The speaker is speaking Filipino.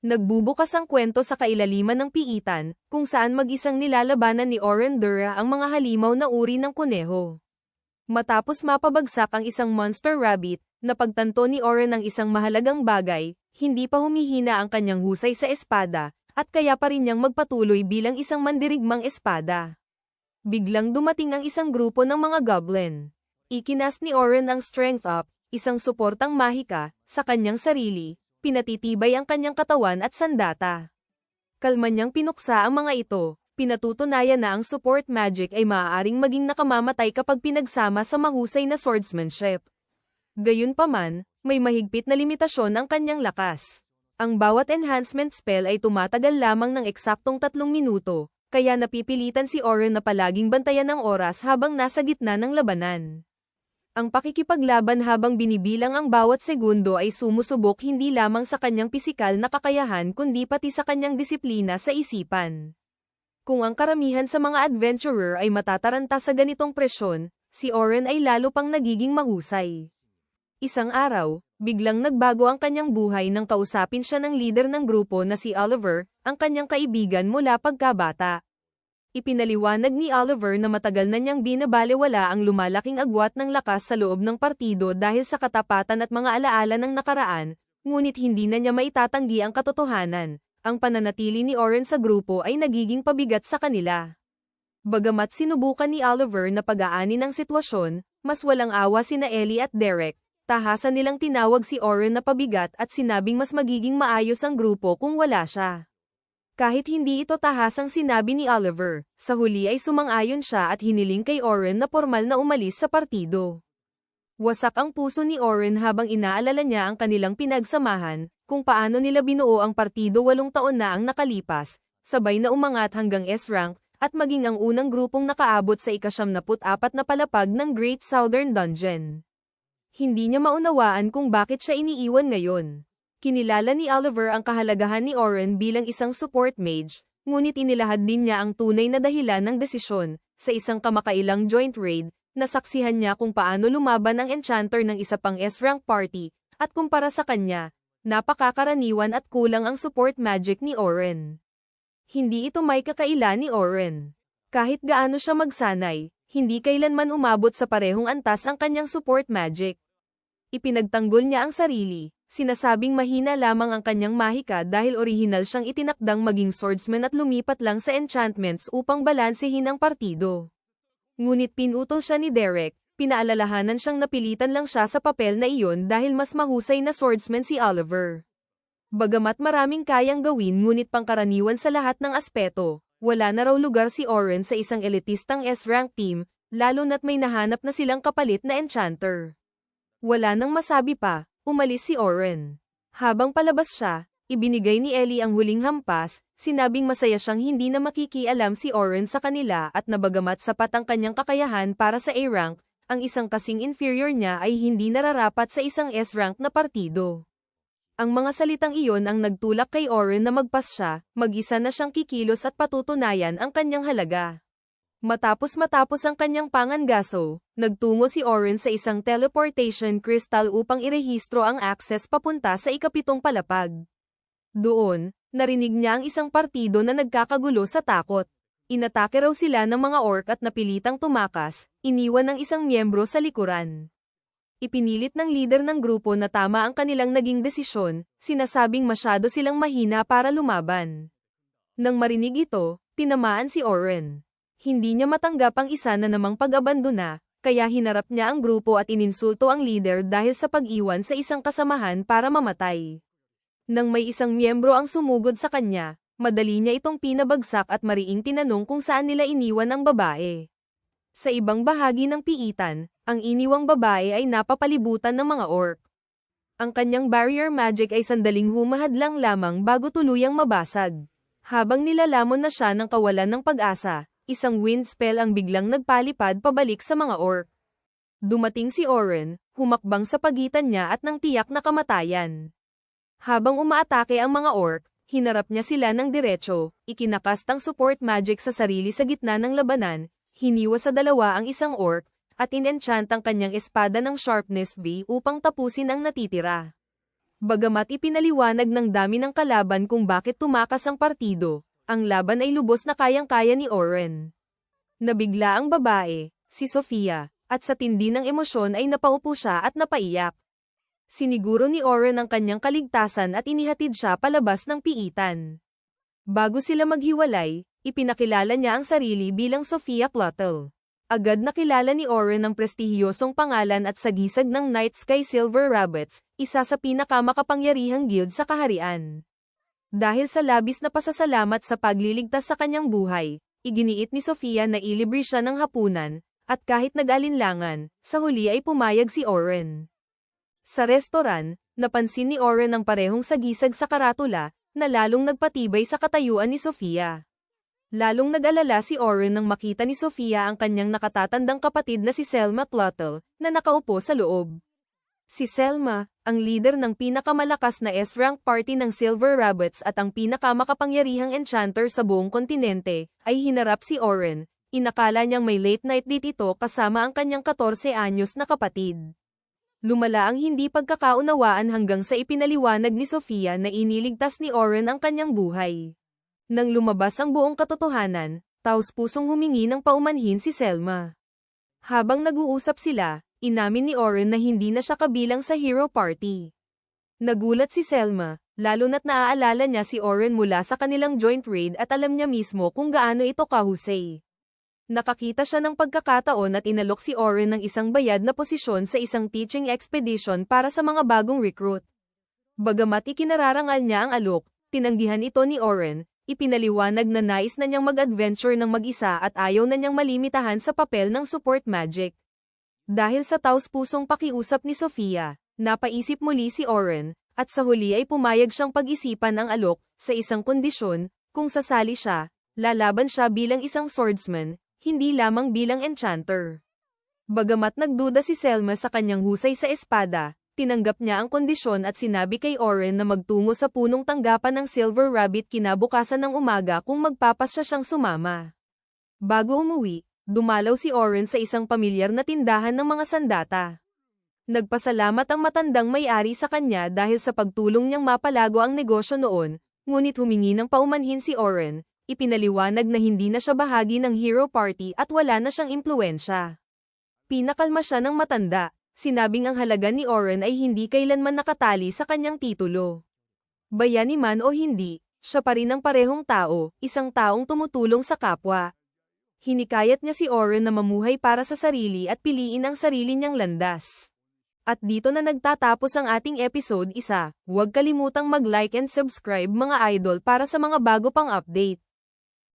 Nagbubukas ang kwento sa kailaliman ng piitan, kung saan mag-isang nilalabanan ni Oren Dura ang mga halimaw na uri ng kuneho. Matapos mapabagsak ang isang monster rabbit, napagtanto ni Oren ang isang mahalagang bagay, hindi pa humihina ang kanyang husay sa espada, at kaya pa rin niyang magpatuloy bilang isang mandirigmang espada. Biglang dumating ang isang grupo ng mga goblin. Ikinas ni Oren ang strength up, isang suportang mahika, sa kanyang sarili, pinatitibay ang kanyang katawan at sandata. Kalma niyang pinuksa ang mga ito, pinatutunayan na ang support magic ay maaaring maging nakamamatay kapag pinagsama sa mahusay na swordsmanship. Gayunpaman, may mahigpit na limitasyon ang kanyang lakas. Ang bawat enhancement spell ay tumatagal lamang ng eksaktong 3 minuto, kaya napipilitan si Oren na palaging bantayan ang oras habang nasa gitna ng labanan. Ang pakikipaglaban habang binibilang ang bawat segundo ay sumusubok hindi lamang sa kanyang pisikal na kakayahan kundi pati sa kanyang disiplina sa isipan. Kung ang karamihan sa mga adventurer ay matataranta sa ganitong presyon, si Oren ay lalo pang nagiging mahusay. Isang araw, biglang nagbago ang kanyang buhay nang kausapin siya ng leader ng grupo na si Oliver, ang kanyang kaibigan mula pagkabata. Ipinaliwanag ni Oliver na matagal na niyang binabalewala ang lumalaking agwat ng lakas sa loob ng partido dahil sa katapatan at mga alaala ng nakaraan, ngunit hindi na niya maitatanggi ang katotohanan. Ang pananatili ni Oren sa grupo ay nagiging pabigat sa kanila. Bagamat sinubukan ni Oliver na pag-aani ng sitwasyon, mas walang awa sina Ellie at Derek, tahasan nilang tinawag si Oren na pabigat at sinabing mas magiging maayos ang grupo kung wala siya. Kahit hindi ito tahasang sinabi ni Oliver, sa huli ay sumang-ayon siya at hiniling kay Oren na pormal na umalis sa partido. Wasak ang puso ni Oren habang inaalala niya ang kanilang pinagsamahan, kung paano nila binuo ang partido 8 taon na ang nakalipas, sabay na umangat hanggang S-rank, at maging ang unang grupong nakaabot sa ika-74 na palapag ng Great Southern Dungeon. Hindi niya maunawaan kung bakit siya iniiwan ngayon. Kinilala ni Oliver ang kahalagahan ni Oren bilang isang support mage, ngunit inilahad din niya ang tunay na dahilan ng desisyon, sa isang kamakailang joint raid, nasaksihan niya kung paano lumaban ang enchanter ng isa pang S-rank party, at kumpara sa kanya, napakakaraniwan at kulang ang support magic ni Oren. Hindi ito may kakaila ni Oren. Kahit gaano siya magsanay, hindi kailanman umabot sa parehong antas ang kanyang support magic. Ipinagtanggol niya ang sarili. Sinasabing mahina lamang ang kanyang mahika dahil orihinal siyang itinakdang maging swordsman at lumipat lang sa enchantments upang balansehin ang partido. Ngunit pinutol siya ni Derek, pinaalalahanan siyang napilitan lang siya sa papel na iyon dahil mas mahusay na swordsman si Oliver. Bagamat maraming kayang gawin ngunit pangkaraniwan sa lahat ng aspeto, wala na raw lugar si Oren sa isang elitistang S-rank team, lalo na't may nahanap na silang kapalit na enchanter. Wala nang masabi pa. Umalis si Oren. Habang palabas siya, ibinigay ni Ellie ang huling hampas, sinabing masaya siyang hindi na makikialam si Oren sa kanila at nabagamat sapat ang kanyang kakayahan para sa A-rank, ang isang kasing inferior niya ay hindi nararapat sa isang S-rank na partido. Ang mga salitang iyon ang nagtulak kay Oren na magpas siya, mag-isa na siyang kikilos at patutunayan ang kanyang halaga. Matapos ang kanyang pangangaso, nagtungo si Oren sa isang teleportation crystal upang irehistro ang access papunta sa ika-7 palapag. Doon, narinig niya ang isang partido na nagkakagulo sa takot. Inatake raw sila ng mga orc at napilitang tumakas, iniwan ng isang miyembro sa likuran. Ipinilit ng leader ng grupo na tama ang kanilang naging desisyon, sinasabing masyado silang mahina para lumaban. Nang marinig ito, tinamaan si Oren. Hindi niya matanggap ang isa na namang pag-abandona, kaya hinarap niya ang grupo at ininsulto ang leader dahil sa pag-iwan sa isang kasamahan para mamatay. Nang may isang miyembro ang sumugod sa kanya, madali niya itong pinabagsak at mariing tinanong kung saan nila iniwan ang babae. Sa ibang bahagi ng piitan, ang iniwang babae ay napapalibutan ng mga orc. Ang kanyang barrier magic ay sandaling humahadlang lamang bago tuluyang mabasag. Habang nilalamon na siya ng kawalan ng pag-asa, isang wind spell ang biglang nagpalipad pabalik sa mga orc. Dumating si Oren, humakbang sa pagitan niya at nang tiyak na kamatayan. Habang umaatake ang mga orc, hinarap niya sila ng diretso, ikinakast ang support magic sa sarili sa gitna ng labanan, hiniwa sa dalawa ang isang orc, at in-enchant ang kanyang espada ng sharpness V upang tapusin ang natitira. Bagamat ipinaliwanag ng dami ng kalaban kung bakit tumakas ang partido, ang laban ay lubos na kayang-kaya ni Oren. Nabigla ang babae, si Sofia, at sa tindi ng emosyon ay napaupo siya at napaiyak. Siniguro ni Oren ang kanyang kaligtasan at inihatid siya palabas ng piitan. Bago sila maghiwalay, ipinakilala niya ang sarili bilang Sofia Clottel. Agad nakilala ni Oren ang prestihiyosong pangalan at sagisag ng Night Sky Silver Rabbits, isa sa pinakamakapangyarihang guild sa kaharian. Dahil sa labis na pasasalamat sa pagliligtas sa kanyang buhay, iginiit ni Sofia na ilibre siya ng hapunan, at kahit nag-alinlangan, sa huli ay pumayag si Oren. Sa restoran, napansin ni Oren ang parehong sagisag sa karatula, na lalong nagpatibay sa katayuan ni Sofia. Lalong nag-alala si Oren nang makita ni Sofia ang kanyang nakatatandang kapatid na si Selma Clottel, na nakaupo sa loob. Si Selma, ang leader ng pinakamalakas na S-rank party ng Silver Rabbits at ang pinakamakapangyarihang enchanter sa buong kontinente, ay hinarap si Oren. Inakala niyang may late night date ito kasama ang kanyang 14 anyos na kapatid. Lumala ang hindi pagkakaunawaan hanggang sa ipinaliwanag ni Sofia na iniligtas ni Oren ang kanyang buhay. Nang lumabas ang buong katotohanan, taos-pusong humingi ng paumanhin si Selma. Habang nag-uusap sila, inamin ni Oren na hindi na siya kabilang sa hero party. Nagulat si Selma, lalo na't naaalala niya si Oren mula sa kanilang joint raid at alam niya mismo kung gaano ito kahusay. Nakakita siya ng pagkakataon at inalok si Oren ng isang bayad na posisyon sa isang teaching expedition para sa mga bagong recruit. Bagamat ikinararangal niya ang alok, tinanggihan ito ni Oren. Ipinaliwanag na nais na niyang mag-adventure ng mag-isa at ayaw na niyang malimitahan sa papel ng support magic. Dahil sa taos-pusong pakiusap ni Sofia, napaisip muli si Oren, at sa huli ay pumayag siyang pag-isipan ang alok, sa isang kondisyon, kung sasali siya, lalaban siya bilang isang swordsman, hindi lamang bilang enchanter. Bagamat nagduda si Selma sa kanyang husay sa espada, tinanggap niya ang kondisyon at sinabi kay Oren na magtungo sa punong tanggapan ng Silver Rabbit kinabukasan ng umaga kung magpapasya siyang sumama. Bago umuwi, dumalaw si Oren sa isang pamilyar na tindahan ng mga sandata. Nagpasalamat ang matandang may-ari sa kanya dahil sa pagtulong niyang mapalago ang negosyo noon, ngunit humingi ng paumanhin si Oren, ipinaliwanag na hindi na siya bahagi ng hero party at wala na siyang impluwensya. Pinakalma siya ng matanda. Sinabing ang halaga ni Oren ay hindi kailanman nakatali sa kanyang titulo. Bayani man o hindi, siya pa rin ang parehong tao, isang taong tumutulong sa kapwa. Hinikayat niya si Oren na mamuhay para sa sarili at piliin ang sarili niyang landas. At dito na nagtatapos ang ating episode 1. Huwag kalimutang mag-like and subscribe mga idol para sa mga bago pang update.